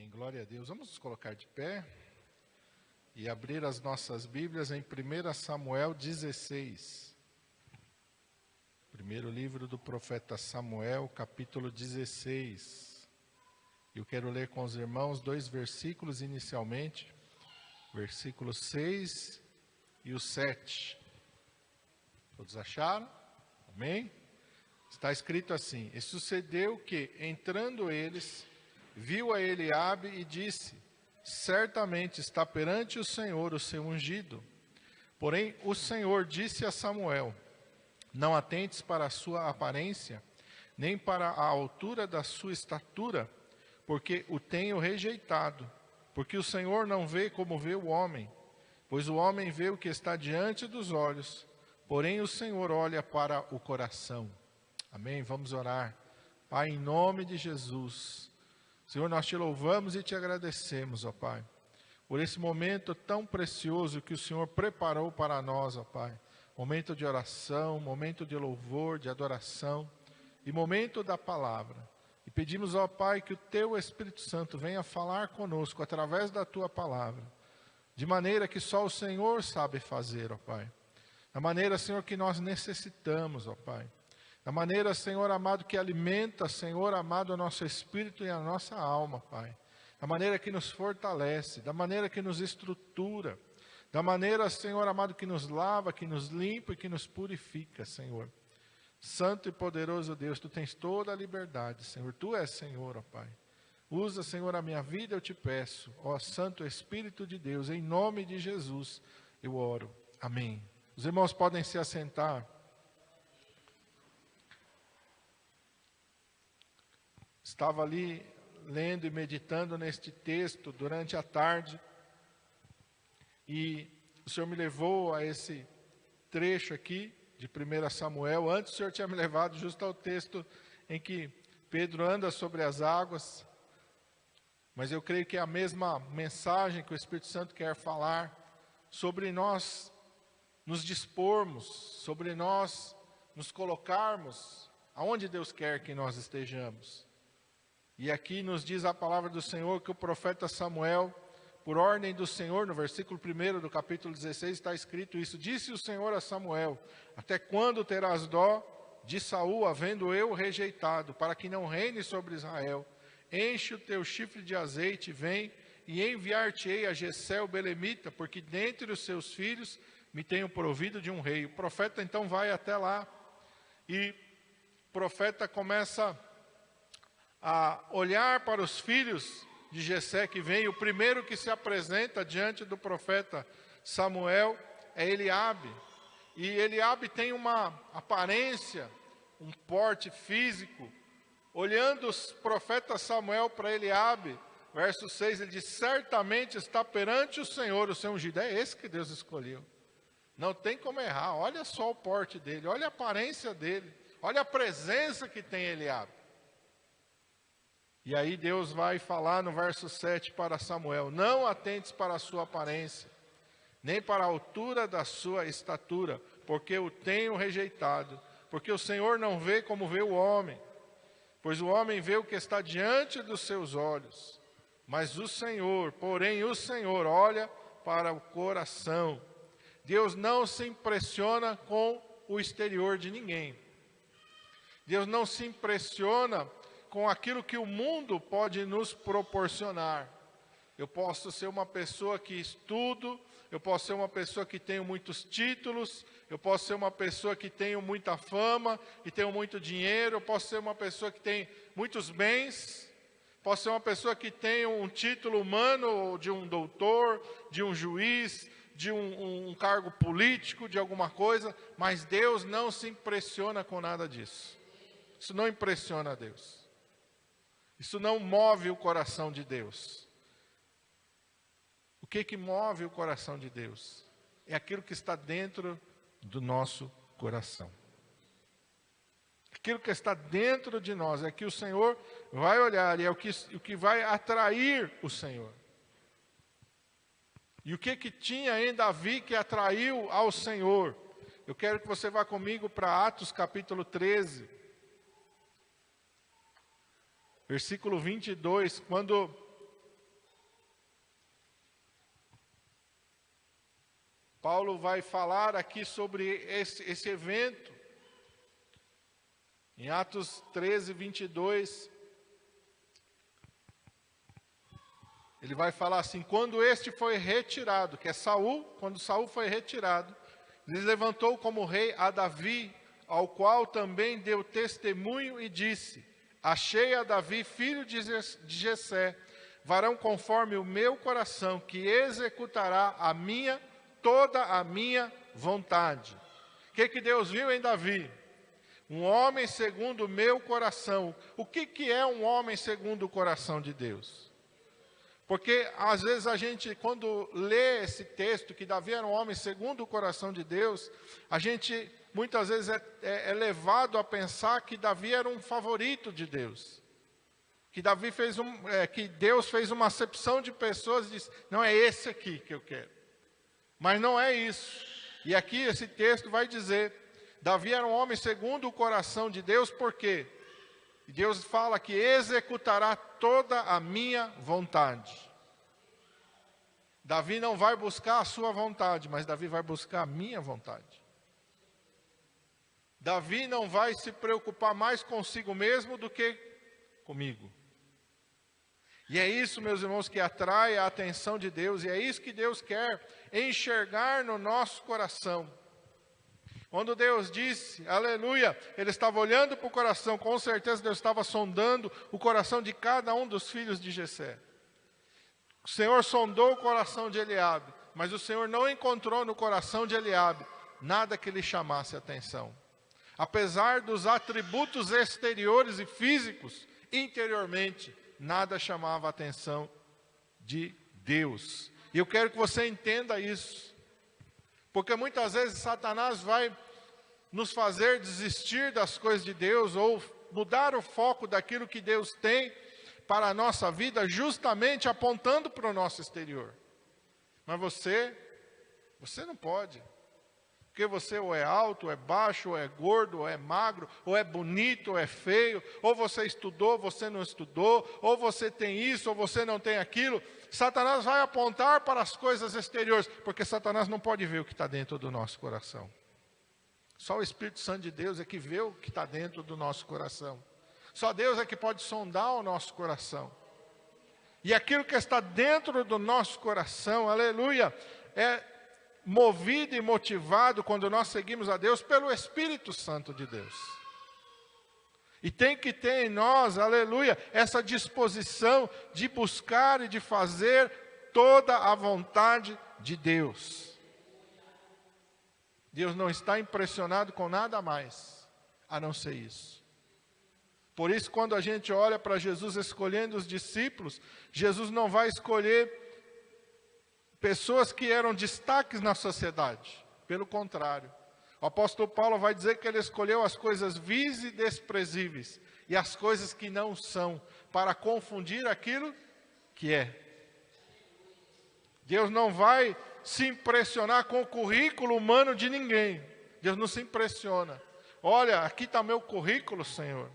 Amém, glória a Deus. Vamos nos colocar de pé e abrir as nossas Bíblias em 1 Samuel 16. Primeiro livro do profeta Samuel, capítulo 16. Eu quero ler com os irmãos dois versículos inicialmente, versículos 6 e o 7. Todos acharam? Amém? Está escrito assim: E sucedeu que, entrando eles, viu a Eliabe e disse: Certamente está perante o Senhor o seu ungido. Porém o Senhor disse a Samuel: Não atentes para a sua aparência, nem para a altura da sua estatura, porque o tenho rejeitado. Porque o Senhor não vê como vê o homem, pois o homem vê o que está diante dos olhos, porém o Senhor olha para o coração. Amém? Vamos orar. Pai, em nome de Jesus, Senhor, nós te louvamos e te agradecemos, ó Pai, por esse momento tão precioso que o Senhor preparou para nós, ó Pai. Momento de oração, momento de louvor, de adoração e momento da palavra. E pedimos, ó Pai, que o Teu Espírito Santo venha falar conosco através da Tua palavra, de maneira que só o Senhor sabe fazer, ó Pai. Da maneira, Senhor, que nós necessitamos, ó Pai. Da maneira, Senhor amado, que alimenta, Senhor amado, o nosso espírito e a nossa alma, Pai. Da maneira que nos fortalece, da maneira que nos estrutura, da maneira, Senhor amado, que nos lava, que nos limpa e que nos purifica, Senhor. Santo e poderoso Deus, Tu tens toda a liberdade, Senhor. Tu és Senhor, ó Pai. Usa, Senhor, a minha vida, eu te peço, ó Santo Espírito de Deus, em nome de Jesus, eu oro. Amém. Os irmãos podem se assentar. Estava ali lendo e meditando neste texto durante a tarde e o Senhor me levou a esse trecho aqui de 1 Samuel. Antes o Senhor tinha me levado justo ao texto em que Pedro anda sobre as águas, mas eu creio que é a mesma mensagem que o Espírito Santo quer falar sobre nós nos dispormos, sobre nós nos colocarmos aonde Deus quer que nós estejamos. E aqui nos diz a palavra do Senhor que o profeta Samuel, por ordem do Senhor, no versículo 1 do capítulo 16 está escrito isso: Disse o Senhor a Samuel: Até quando terás dó de Saul, havendo eu rejeitado, para que não reine sobre Israel? Enche o teu chifre de azeite, vem, e enviar-te-ei a Jessé o belemita, porque dentre os seus filhos me tenho provido de um rei. O profeta então vai até lá, e o profeta começa a olhar para os filhos de Jessé que vem. O primeiro que se apresenta diante do profeta Samuel é Eliabe. E Eliabe tem uma aparência, um porte físico. Olhando o profeta Samuel para Eliabe, verso 6, ele diz: Certamente está perante o Senhor o seu ungido. É esse que Deus escolheu. Não tem como errar. Olha só o porte dele, olha a aparência dele, olha a presença que tem Eliabe. E aí Deus vai falar no verso 7 para Samuel: Não atentes para a sua aparência, nem para a altura da sua estatura, porque o tenho rejeitado. Porque o Senhor não vê como vê o homem, pois o homem vê o que está diante dos seus olhos. Mas o Senhor, porém o Senhor, olha para o coração. Deus não se impressiona com o exterior de ninguém. Deus não se impressiona com aquilo que o mundo pode nos proporcionar. Eu posso ser uma pessoa que estudo, eu posso ser uma pessoa que tenho muitos títulos, eu posso ser uma pessoa que tenho muita fama e tenho muito dinheiro, eu posso ser uma pessoa que tem muitos bens, posso ser uma pessoa que tem um título humano de um doutor, de um juiz, de um cargo político, de alguma coisa, mas Deus não se impressiona com nada disso. Isso não impressiona a Deus. Isso não move o coração de Deus. O que move o coração de Deus? É aquilo que está dentro do nosso coração. Aquilo que está dentro de nós é que o Senhor vai olhar e é o que vai atrair o Senhor. E o que tinha em Davi que atraiu ao Senhor? Eu quero que você vá comigo para Atos capítulo 13. Versículo 22, quando Paulo vai falar aqui sobre esse evento. Em Atos 13, 22, ele vai falar assim: quando este foi retirado, que é Saul, quando Saul foi retirado, lhes levantou como rei a Davi, ao qual também deu testemunho e disse: achei a Davi, filho de Jessé, varão conforme o meu coração, que executará toda a minha vontade. O que Deus viu em Davi? Um homem segundo o meu coração. O que é um homem segundo o coração de Deus? Porque às vezes a gente, quando lê esse texto, que Davi era um homem segundo o coração de Deus, a gente muitas vezes é levado a pensar que Davi era um favorito de Deus. Que que Deus fez uma acepção de pessoas e disse: não, é esse aqui que eu quero. Mas não é isso. E aqui esse texto vai dizer: Davi era um homem segundo o coração de Deus, por quê? Deus fala que executará toda a minha vontade. Davi não vai buscar a sua vontade, mas Davi vai buscar a minha vontade. Davi não vai se preocupar mais consigo mesmo do que comigo. E é isso, meus irmãos, que atrai a atenção de Deus, e é isso que Deus quer enxergar no nosso coração. Quando Deus disse, aleluia, Ele estava olhando para o coração, com certeza Deus estava sondando o coração de cada um dos filhos de Jessé. O Senhor sondou o coração de Eliabe, mas o Senhor não encontrou no coração de Eliabe nada que lhe chamasse a atenção. Apesar dos atributos exteriores e físicos, interiormente, nada chamava a atenção de Deus. E eu quero que você entenda isso. Porque muitas vezes Satanás vai nos fazer desistir das coisas de Deus ou mudar o foco daquilo que Deus tem para a nossa vida, justamente apontando para o nosso exterior. Mas você não pode. Porque você ou é alto, ou é baixo, ou é gordo, ou é magro, ou é bonito, ou é feio, ou você estudou, ou você não estudou, ou você tem isso, ou você não tem aquilo. Satanás vai apontar para as coisas exteriores, porque Satanás não pode ver o que está dentro do nosso coração. Só o Espírito Santo de Deus é que vê o que está dentro do nosso coração. Só Deus é que pode sondar o nosso coração. E aquilo que está dentro do nosso coração, aleluia, é movido e motivado quando nós seguimos a Deus pelo Espírito Santo de Deus. E tem que ter em nós, aleluia, essa disposição de buscar e de fazer toda a vontade de Deus. Deus não está impressionado com nada mais, a não ser isso. Por isso, quando a gente olha para Jesus escolhendo os discípulos, Jesus não vai escolher pessoas que eram destaques na sociedade. Pelo contrário, o apóstolo Paulo vai dizer que ele escolheu as coisas vis e desprezíveis e as coisas que não são, para confundir aquilo que é. Deus não vai se impressionar com o currículo humano de ninguém. Deus não se impressiona. Olha, aqui está meu currículo, Senhor.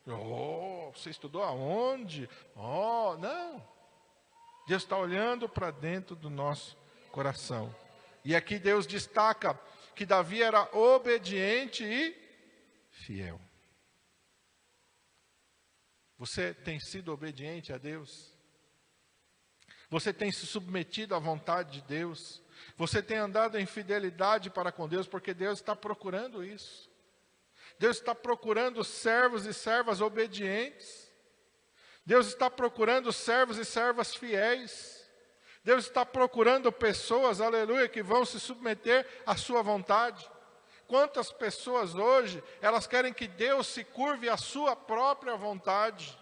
Oh, você estudou aonde? Oh, não. Deus está olhando para dentro do nosso coração. E aqui Deus destaca que Davi era obediente e fiel. Você tem sido obediente a Deus? Você tem se submetido à vontade de Deus? Você tem andado em fidelidade para com Deus? Porque Deus está procurando isso. Deus está procurando servos e servas obedientes. Deus está procurando servos e servas fiéis. Deus está procurando pessoas, aleluia, que vão se submeter à sua vontade. Quantas pessoas hoje, elas querem que Deus se curve à sua própria vontade?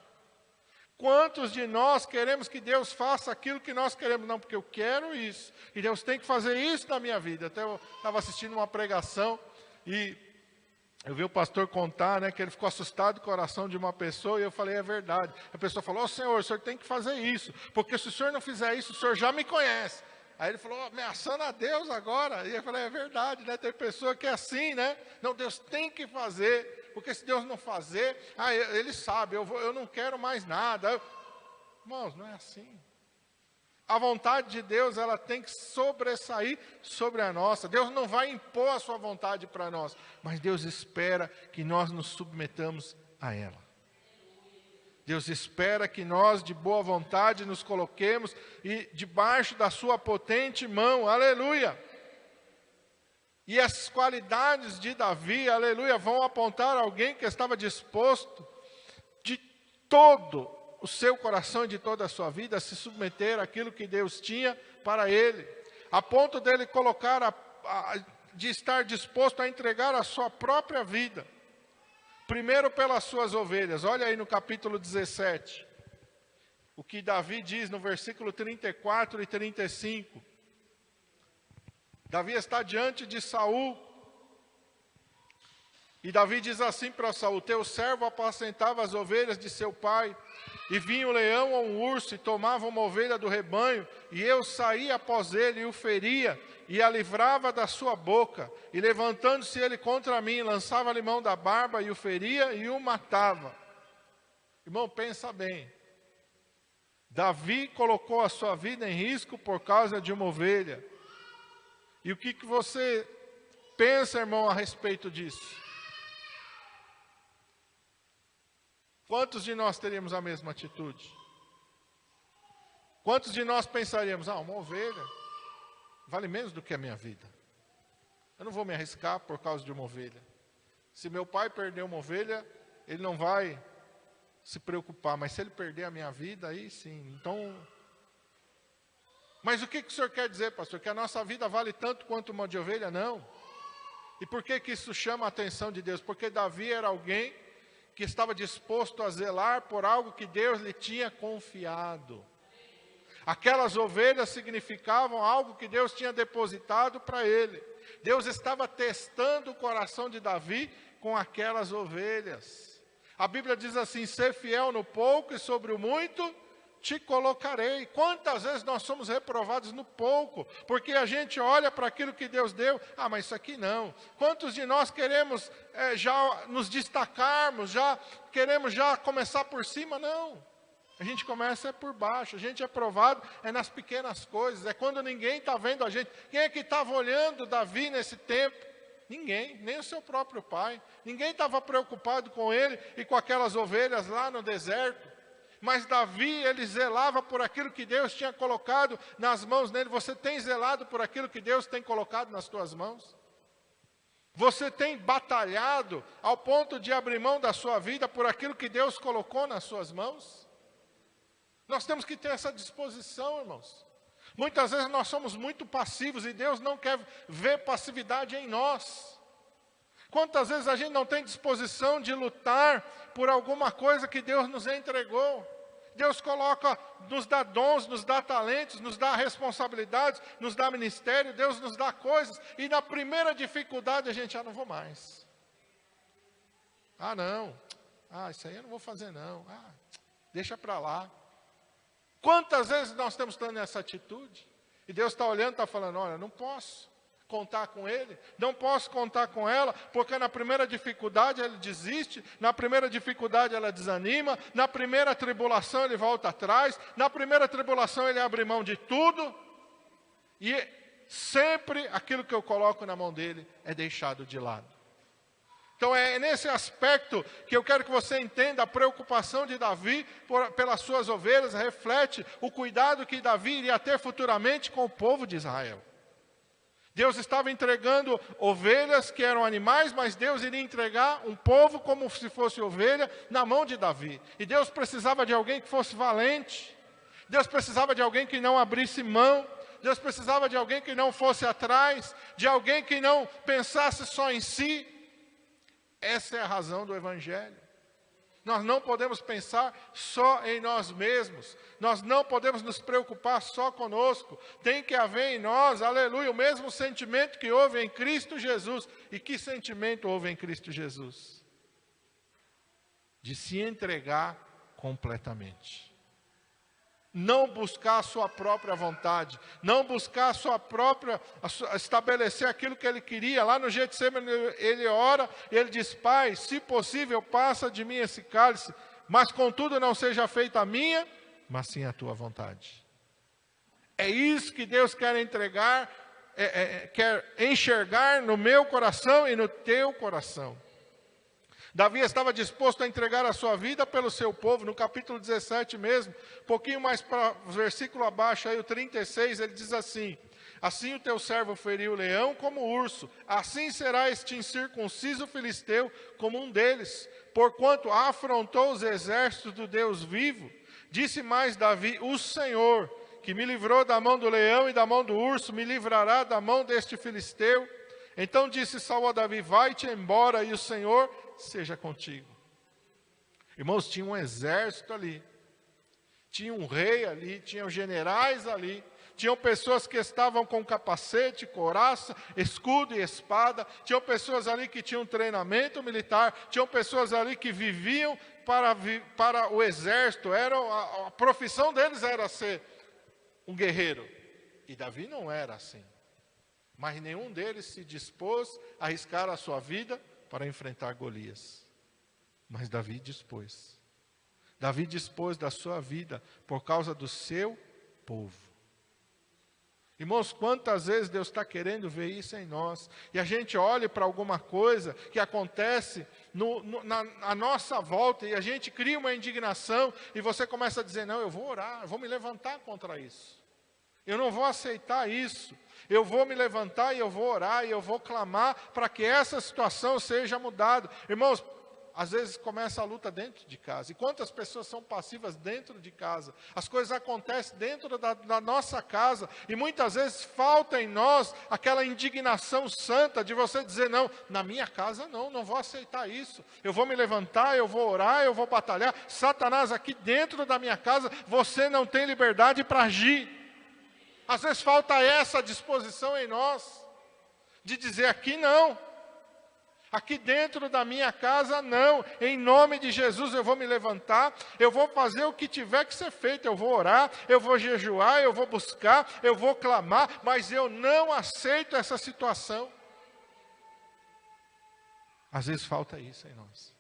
Quantos de nós queremos que Deus faça aquilo que nós queremos? Não, porque eu quero isso, e Deus tem que fazer isso na minha vida. Até eu estava assistindo uma pregação, e eu vi o pastor contar, né, que ele ficou assustado com o coração de uma pessoa, e eu falei, é verdade. A pessoa falou, Senhor, o Senhor tem que fazer isso, porque se o Senhor não fizer isso, o Senhor já me conhece. Aí ele falou, ameaçando a Deus agora. E eu falei, é verdade, né? Tem pessoa que é assim, né? Não, Deus tem que fazer, porque se Deus não fazer, ele sabe, eu não quero mais nada. Irmãos, não é assim. A vontade de Deus, ela tem que sobressair sobre a nossa. Deus não vai impor a sua vontade para nós, mas Deus espera que nós nos submetamos a ela. Deus espera que nós, de boa vontade, nos coloquemos e debaixo da sua potente mão, aleluia. E as qualidades de Davi, aleluia, vão apontar alguém que estava disposto de todo o seu coração e de toda a sua vida a se submeter àquilo que Deus tinha para ele, a ponto dele colocar, de estar disposto a entregar a sua própria vida, primeiro pelas suas ovelhas. Olha aí no capítulo 17, o que Davi diz no versículo 34 e 35. Davi está diante de Saul, e Davi diz assim para Saul: teu servo apacentava as ovelhas de seu pai, e vinha um leão ou um urso, e tomava uma ovelha do rebanho, e eu saía após ele, e o feria, e a livrava da sua boca, e levantando-se ele contra mim, lançava-lhe mão da barba, e o feria, e o matava. Irmão, pensa bem, Davi colocou a sua vida em risco por causa de uma ovelha. E o que você pensa, irmão, a respeito disso? Quantos de nós teríamos a mesma atitude? Quantos de nós pensaríamos: uma ovelha vale menos do que a minha vida. Eu não vou me arriscar por causa de uma ovelha. Se meu pai perder uma ovelha, ele não vai se preocupar, mas se ele perder a minha vida, aí sim. Então, mas o que o senhor quer dizer, pastor? Que a nossa vida vale tanto quanto uma de ovelha? Não. E por que isso chama a atenção de Deus? Porque Davi era alguém que estava disposto a zelar por algo que Deus lhe tinha confiado. Aquelas ovelhas significavam algo que Deus tinha depositado para ele. Deus estava testando o coração de Davi com aquelas ovelhas. A Bíblia diz assim: ser fiel no pouco e sobre o muito te colocarei. Quantas vezes nós somos reprovados no pouco, porque a gente olha para aquilo que Deus deu: mas isso aqui não. Quantos de nós queremos já nos destacarmos, já queremos já começar por cima? Não, a gente começa por baixo. A gente é provado nas pequenas coisas, é quando ninguém está vendo a gente. Quem é que estava olhando Davi nesse tempo? Ninguém, nem o seu próprio pai. Ninguém estava preocupado com ele e com aquelas ovelhas lá no deserto. Mas Davi, ele zelava por aquilo que Deus tinha colocado nas mãos dele. Você tem zelado por aquilo que Deus tem colocado nas tuas mãos? Você tem batalhado ao ponto de abrir mão da sua vida por aquilo que Deus colocou nas suas mãos? Nós temos que ter essa disposição, irmãos. Muitas vezes nós somos muito passivos e Deus não quer ver passividade em nós. Quantas vezes a gente não tem disposição de lutar por alguma coisa que Deus nos entregou? Deus coloca, nos dá dons, nos dá talentos, nos dá responsabilidades, nos dá ministério, Deus nos dá coisas, e na primeira dificuldade a gente: não vou mais. Não. Isso aí eu não vou fazer não. Deixa para lá. Quantas vezes nós estamos tendo essa atitude? E Deus está olhando, está falando: olha, não posso contar com ele, não posso contar com ela, porque na primeira dificuldade ele desiste, na primeira dificuldade ela desanima, na primeira tribulação ele volta atrás, na primeira tribulação ele abre mão de tudo, e sempre aquilo que eu coloco na mão dele é deixado de lado. Então é nesse aspecto que eu quero que você entenda a preocupação de Davi pelas suas ovelhas, reflete o cuidado que Davi iria ter futuramente com o povo de Israel. Deus estava entregando ovelhas que eram animais, mas Deus iria entregar um povo como se fosse ovelha na mão de Davi. E Deus precisava de alguém que fosse valente. Deus precisava de alguém que não abrisse mão. Deus precisava de alguém que não fosse atrás, de alguém que não pensasse só em si. Essa é a razão do Evangelho. Nós não podemos pensar só em nós mesmos. Nós não podemos nos preocupar só conosco. Tem que haver em nós, aleluia, o mesmo sentimento que houve em Cristo Jesus. E que sentimento houve em Cristo Jesus? De se entregar completamente. Não buscar a sua própria vontade, não buscar a sua própria, estabelecer aquilo que ele queria. Lá no Getsemane ele ora e ele diz: Pai, se possível passa de mim esse cálice, mas contudo não seja feita a minha, mas sim a tua vontade. É isso que Deus quer entregar, quer enxergar no meu coração e no teu coração. Davi estava disposto a entregar a sua vida pelo seu povo. No capítulo 17 mesmo, um pouquinho mais para o versículo abaixo, aí o 36, ele diz assim: assim o teu servo feriu o leão como o urso, assim será este incircunciso filisteu como um deles, porquanto afrontou os exércitos do Deus vivo. Disse mais Davi: o Senhor, que me livrou da mão do leão e da mão do urso, me livrará da mão deste filisteu. Então disse Saul a Davi: vai-te embora, e o Senhor seja contigo. Irmãos, tinha um exército ali, tinha um rei ali, tinham generais ali, tinham pessoas que estavam com capacete, couraça, escudo e espada, tinham pessoas ali que tinham treinamento militar, tinham pessoas ali que viviam para o exército, a profissão deles era ser um guerreiro. E Davi não era assim, mas nenhum deles se dispôs a arriscar a sua vida para enfrentar Golias. Mas Davi dispôs. Davi dispôs da sua vida por causa do seu povo. Irmãos, quantas vezes Deus está querendo ver isso em nós, e a gente olha para alguma coisa que acontece na nossa volta, e a gente cria uma indignação, e você começa a dizer: não, eu vou orar, eu vou me levantar contra isso. Eu não vou aceitar isso. Eu vou me levantar e eu vou orar e eu vou clamar para que essa situação seja mudada. Irmãos, às vezes começa a luta dentro de casa. E quantas pessoas são passivas dentro de casa? As coisas acontecem dentro da nossa casa. E muitas vezes falta em nós aquela indignação santa de você dizer: não, na minha casa não vou aceitar isso. Eu vou me levantar, eu vou orar, eu vou batalhar. Satanás, aqui dentro da minha casa, você não tem liberdade para agir. Às vezes falta essa disposição em nós, de dizer: aqui não, aqui dentro da minha casa não, em nome de Jesus eu vou me levantar, eu vou fazer o que tiver que ser feito, eu vou orar, eu vou jejuar, eu vou buscar, eu vou clamar, mas eu não aceito essa situação. Às vezes falta isso em nós,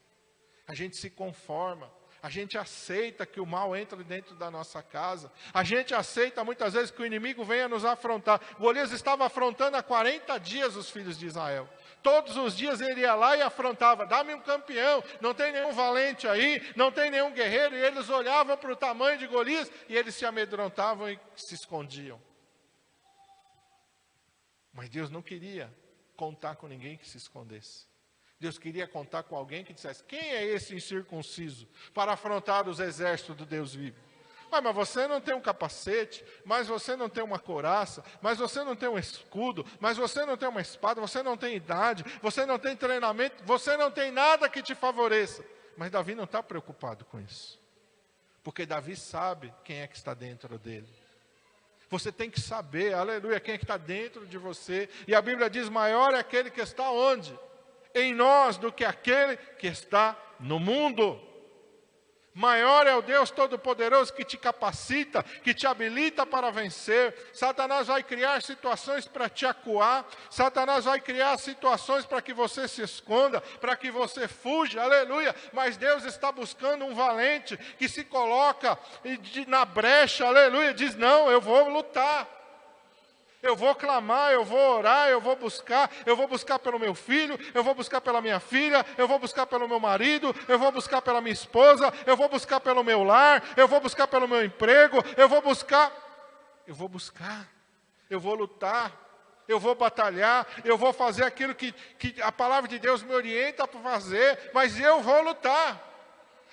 a gente se conforma. A gente aceita que o mal entre dentro da nossa casa. A gente aceita muitas vezes que o inimigo venha nos afrontar. Golias estava afrontando há 40 dias os filhos de Israel. Todos os dias ele ia lá e afrontava: dá-me um campeão, não tem nenhum valente aí, não tem nenhum guerreiro. E eles olhavam para o tamanho de Golias e eles se amedrontavam e se escondiam. Mas Deus não queria contar com ninguém que se escondesse. Deus queria contar com alguém que dissesse: quem é esse incircunciso para afrontar os exércitos do Deus vivo? Mas você não tem um capacete, mas você não tem uma couraça, mas você não tem um escudo, mas você não tem uma espada, você não tem idade, você não tem treinamento, você não tem nada que te favoreça. Mas Davi não está preocupado com isso, porque Davi sabe quem é que está dentro dele. Você tem que saber, aleluia, quem é que está dentro de você. E a Bíblia diz: maior é aquele que está onde? Em nós, do que aquele que está no mundo. Maior é o Deus Todo-Poderoso que te capacita, que te habilita para vencer. Satanás vai criar situações para te acuar. Satanás vai criar situações para que você se esconda, para que você fuja, aleluia. Mas Deus está buscando um valente que se coloca na brecha, aleluia. Diz: não, eu vou lutar. Eu vou clamar, eu vou orar, eu vou buscar pelo meu filho, eu vou buscar pela minha filha, eu vou buscar pelo meu marido, eu vou buscar pela minha esposa, eu vou buscar pelo meu lar, eu vou buscar pelo meu emprego, eu vou lutar, eu vou batalhar, eu vou fazer aquilo que a palavra de Deus me orienta para fazer, mas eu vou lutar.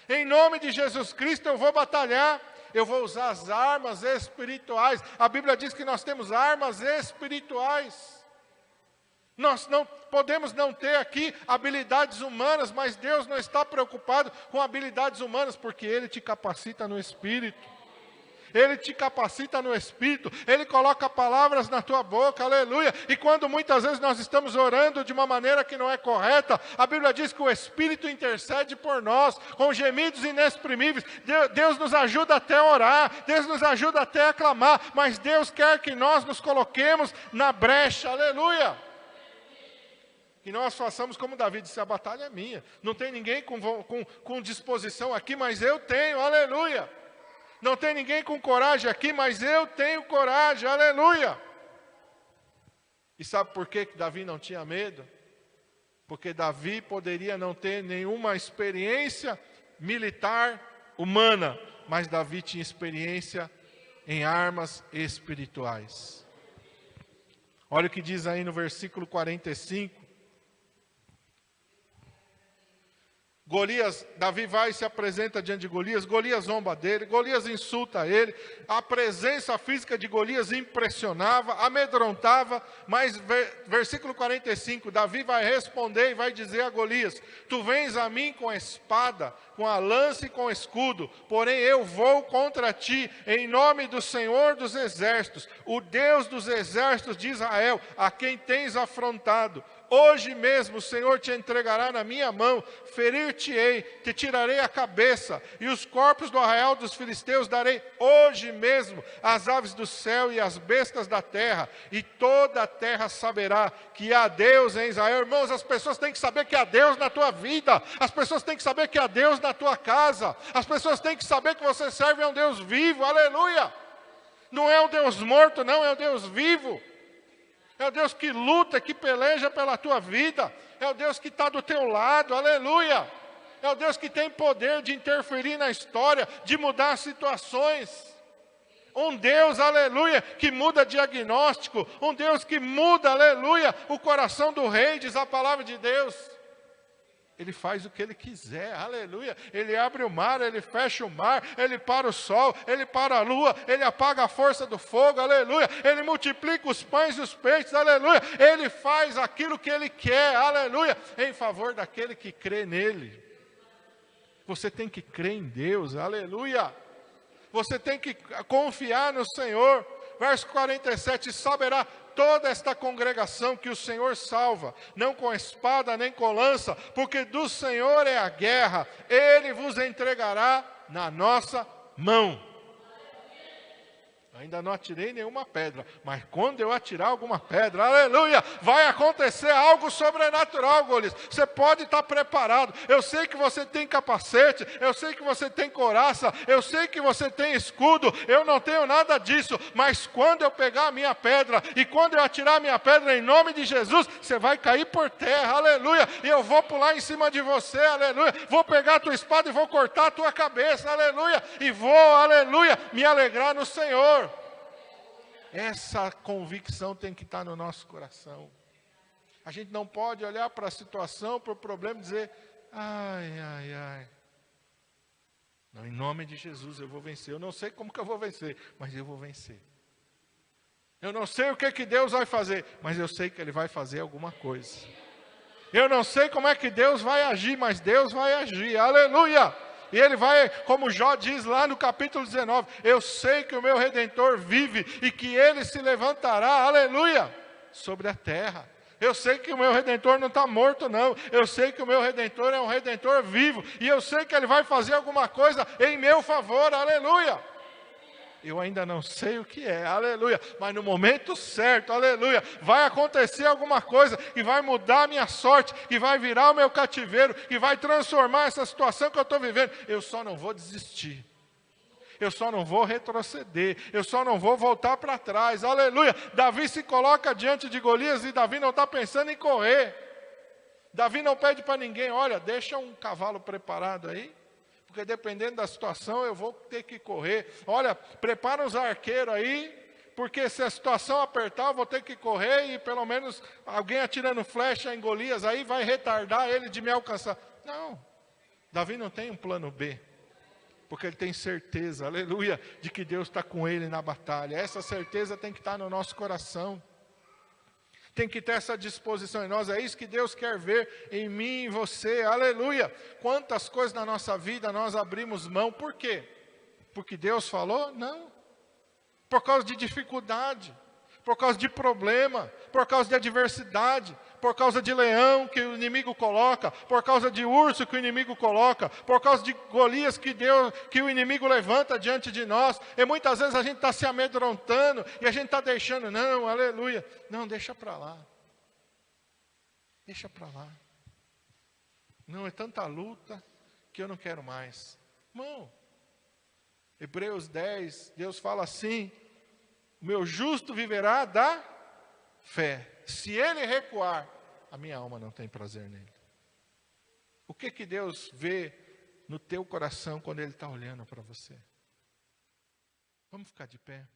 Em nome de Jesus Cristo eu vou batalhar. Eu vou usar as armas espirituais. A Bíblia diz que nós temos armas espirituais. Nós não podemos não ter aqui habilidades humanas, mas Deus não está preocupado com habilidades humanas, porque Ele te capacita no Espírito. Ele te capacita no Espírito, Ele coloca palavras na tua boca, aleluia. E quando muitas vezes nós estamos orando de uma maneira que não é correta, a Bíblia diz que o Espírito intercede por nós, com gemidos inexprimíveis. Deus nos ajuda até a orar, Deus nos ajuda até a clamar, mas Deus quer que nós nos coloquemos na brecha, aleluia. Que nós façamos como Davi disse: a batalha é minha, não tem ninguém com disposição aqui, mas eu tenho, aleluia. Não tem ninguém com coragem aqui, mas eu tenho coragem, aleluia. E sabe por que Davi não tinha medo? Porque Davi poderia não ter nenhuma experiência militar humana, mas Davi tinha experiência em armas espirituais. Olha o que diz aí no versículo 45. Golias, Davi vai e se apresenta diante de Golias, Golias zomba dele, Golias insulta ele, a presença física de Golias impressionava, amedrontava, mas versículo 45, Davi vai responder e vai dizer a Golias: tu vens a mim com a espada, com a lança e com o escudo, porém eu vou contra ti, em nome do Senhor dos exércitos, o Deus dos exércitos de Israel, a quem tens afrontado. Hoje mesmo o Senhor te entregará na minha mão, ferir-te-ei, te tirarei a cabeça, e os corpos do arraial dos filisteus darei hoje mesmo às aves do céu e às bestas da terra, e toda a terra saberá que há Deus em Israel. Irmãos, as pessoas têm que saber que há Deus na tua vida, as pessoas têm que saber que há Deus na tua casa, as pessoas têm que saber que você serve a um Deus vivo, aleluia! Não é um Deus morto, não, é um Deus vivo. É o Deus que luta, que peleja pela tua vida. É o Deus que está do teu lado, aleluia. É o Deus que tem poder de interferir na história, de mudar situações. Um Deus, aleluia, que muda diagnóstico. Um Deus que muda, aleluia, o coração do rei, diz a palavra de Deus. Ele faz o que Ele quiser, aleluia. Ele abre o mar, Ele fecha o mar, Ele para o sol, Ele para a lua, Ele apaga a força do fogo, aleluia. Ele multiplica os pães e os peixes, aleluia. Ele faz aquilo que Ele quer, aleluia, em favor daquele que crê nele. Você tem que crer em Deus, aleluia. Você tem que confiar no Senhor. Verso 47, saberá toda esta congregação que o Senhor salva, não com espada nem com lança, porque do Senhor é a guerra, Ele vos entregará na nossa mão. Ainda não atirei nenhuma pedra, mas quando eu atirar alguma pedra, aleluia, vai acontecer algo sobrenatural, Golias. Você pode estar preparado. Eu sei que você tem capacete, eu sei que você tem couraça, eu sei que você tem escudo, eu não tenho nada disso, mas quando eu pegar a minha pedra, e quando eu atirar a minha pedra em nome de Jesus, você vai cair por terra, aleluia, e eu vou pular em cima de você, aleluia, vou pegar a tua espada e vou cortar a tua cabeça, aleluia, e vou, aleluia, me alegrar no Senhor. Essa convicção tem que estar no nosso coração. A gente não pode olhar para a situação, para o problema e dizer: ai, ai, ai. Não, em nome de Jesus eu vou vencer. Eu não sei como que eu vou vencer, mas eu vou vencer. Eu não sei o que Deus vai fazer, mas eu sei que Ele vai fazer alguma coisa. Eu não sei como é que Deus vai agir, mas Deus vai agir. Aleluia! E Ele vai, como Jó diz lá no capítulo 19, eu sei que o meu Redentor vive e que Ele se levantará, aleluia, sobre a terra. Eu sei que o meu Redentor não está morto não, eu sei que o meu Redentor é um Redentor vivo, e eu sei que Ele vai fazer alguma coisa em meu favor, aleluia. Eu ainda não sei o que é, aleluia, mas no momento certo, aleluia, vai acontecer alguma coisa que vai mudar a minha sorte, que vai virar o meu cativeiro, que vai transformar essa situação que eu estou vivendo. Eu só não vou desistir, eu só não vou retroceder, eu só não vou voltar para trás, aleluia. Davi se coloca diante de Golias e Davi não está pensando em correr. Davi não pede para ninguém: olha, deixa um cavalo preparado aí, porque dependendo da situação eu vou ter que correr. Olha, prepara os arqueiros aí, porque se a situação apertar eu vou ter que correr e pelo menos alguém atirando flecha em Golias aí vai retardar ele de me alcançar. Não, Davi não tem um plano B, porque ele tem certeza, aleluia, de que Deus está com ele na batalha. Essa certeza tem que estar no nosso coração. Tem que ter essa disposição em nós, é isso que Deus quer ver em mim e em você, aleluia. Quantas coisas na nossa vida nós abrimos mão, por quê? Porque Deus falou? Não. Por causa de dificuldade, por causa de problema, por causa de adversidade, por causa de leão que o inimigo coloca, por causa de urso que o inimigo coloca, por causa de Golias que o inimigo levanta diante de nós. E muitas vezes a gente está se amedrontando e a gente está deixando, não, aleluia, não, deixa para lá. Deixa para lá. Não, é tanta luta que eu não quero mais. Irmão, Hebreus 10, Deus fala assim: o meu justo viverá da fé. Se ele recuar, a minha alma não tem prazer nele. O que Deus vê no teu coração quando Ele está olhando para você? Vamos ficar de pé.